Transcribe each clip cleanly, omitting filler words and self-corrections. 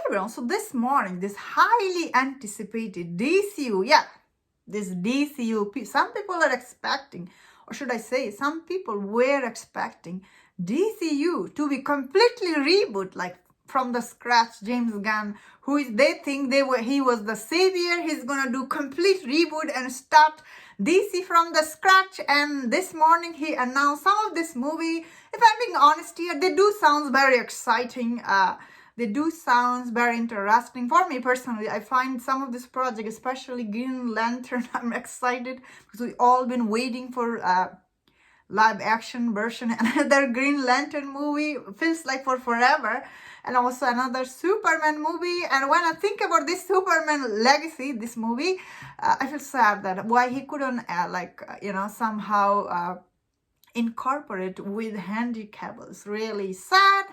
everyone, so this morning, this highly anticipated DCU, this DCU, some people are expecting, or should I say, some people were expecting DCU to be completely reboot, like from the scratch. James Gunn, they think he was the savior, he's gonna do complete reboot and start DC from the scratch. And this morning he announced some of this movie. If I'm being honest here, they do sound very exciting. They do sound very interesting. For me personally, I find some of this project, especially Green Lantern, I'm excited because we've all been waiting for live action version, another Green Lantern movie, feels like for forever, and also another Superman movie. And when I think about this Superman legacy, this movie, I feel sad that why he couldn't somehow incorporate with Henry Cavill's. Really sad.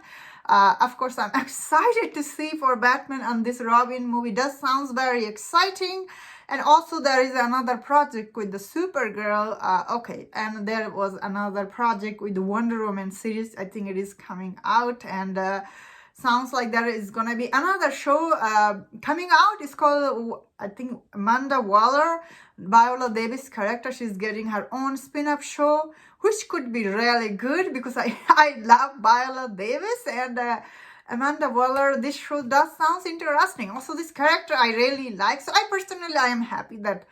Of course, I'm excited to see for Batman, and this Robin movie does sounds very exciting. And also there is another project with the SuperGirl. And there was another project with the Wonder Woman series. I think it is coming out, and sounds like there is gonna be another show coming out. It's called, I think, Amanda Waller, Viola Davis character. She's getting her own spin-off show, which could be really good because I love Viola Davis, and Amanda Waller, this show does sounds interesting. Also, this character I really like. So I am happy that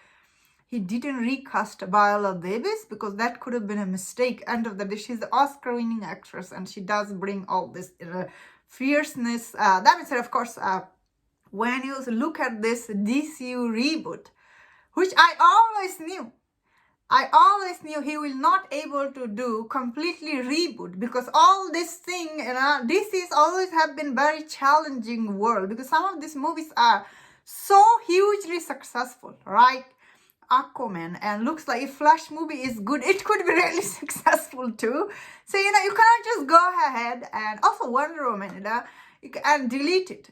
he didn't recast Viola Davis, because that could have been a mistake. End of the day, she's the Oscar-winning actress, and she does bring all this fierceness. That being said, of course, when you look at this DCU reboot, which I always knew he will not able to do completely reboot, because all this thing, DC's always have been very challenging world, because some of these movies are so hugely successful, right? Aquaman, and looks like if Flash movie is good, it could be really successful too. So you cannot just go ahead, and also Wonder Woman, and delete it.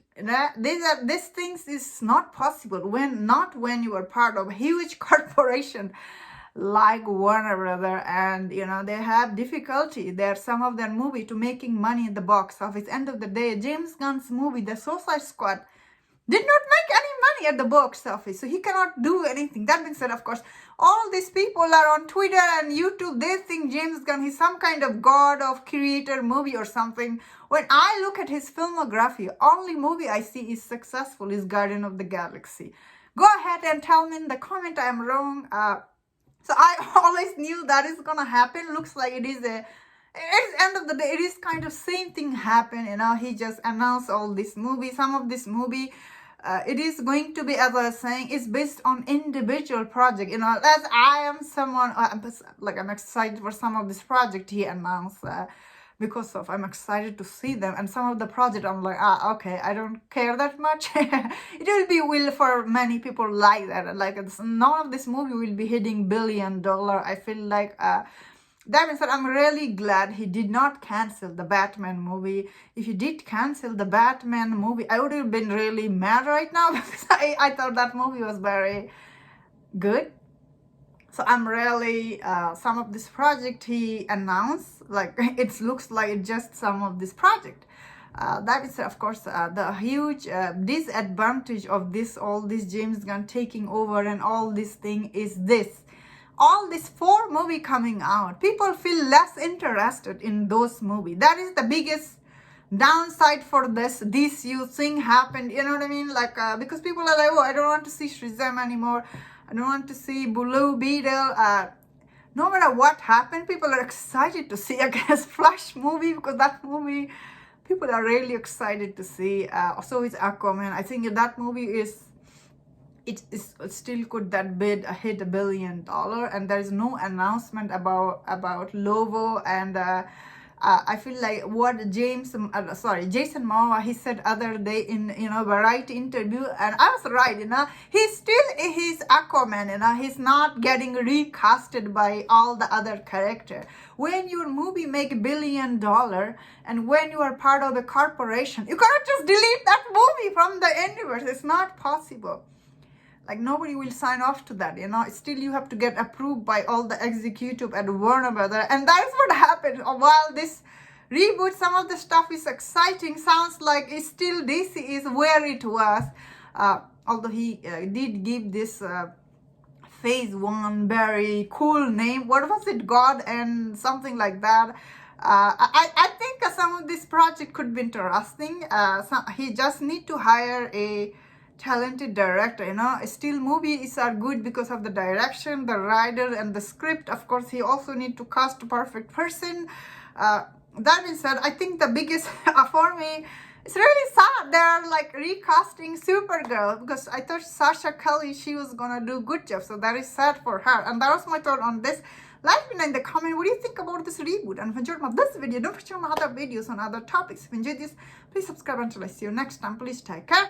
These things is not possible when you are part of a huge corporation like Warner Brother, and they have difficulty. There are some of their movie to making money in the box office. End of the day, James Gunn's movie, The Suicide Squad, did not make any money at the box office, so he cannot do anything. That being said, of course, all these people are on Twitter and YouTube. They think James Gunn is some kind of god of creator movie or something. When I look at his filmography, only movie I see is successful is Guardian of the Galaxy. Go ahead and tell me in the comment I am wrong. So I always knew that is gonna happen. Looks like it is end of the day, it is kind of same thing happen. He just announced all this movie. Some of this movie, it is going to be, as I was saying, it's based on individual project. As I am someone, I'm excited for some of this project he announced. Because of I'm excited to see them, and some of the project I'm like, okay, I don't care that much. It will for many people like that. Like none of this movie will be hitting $1 billion. I feel like that means that I'm really glad he did not cancel the Batman movie. If he did cancel the Batman movie, I would have been really mad right now, because I thought that movie was very good. So I'm really, some of this project he announced, like it looks like just some of this project. That is, of course, the huge disadvantage of all this James Gunn taking over and all this thing is this. All these 4 movies coming out, people feel less interested in those movies. That is the biggest downside for this DCU thing happened. You know what I mean? Like, because people are like, oh, I don't want to see Shazam anymore. I don't want to see Blue Beetle. No matter what happened, people are excited to see, I guess, Flash movie, because that movie, people are really excited to see. So is Aquaman. I think that movie it still could hit $1 billion, and there is no announcement about Lobo. And I feel like what Jason Momoa, he said other day in Variety interview, and I was right. He's Aquaman. He's not getting recasted by all the other character. When your movie make $1 billion, and when you are part of a corporation, you cannot just delete that movie from the universe. It's not possible. Like, nobody will sign off to that, Still, you have to get approved by all the executive at Warner Brother. And that is what happened while this reboot. Some of the stuff is exciting. Sounds like it's still DC is where it was. Although he did give this phase 1 very cool name. What was it? God and something like that. I think some of this project could be interesting. He just need to hire a talented director. Still movies are good because of the direction, the writer, and the script. Of course, he also need to cast a perfect person. That being said, I think the biggest for me, it's really sad they're like recasting Supergirl, because I thought Sasha Kelly, she was gonna do a good job. So that is sad for her. And that was my thought on this. Let me know in the comment, what do you think about this reboot? And if you enjoyed this video, don't forget my other videos on other topics. If you enjoyed this, please subscribe until I see you next time. Please take care.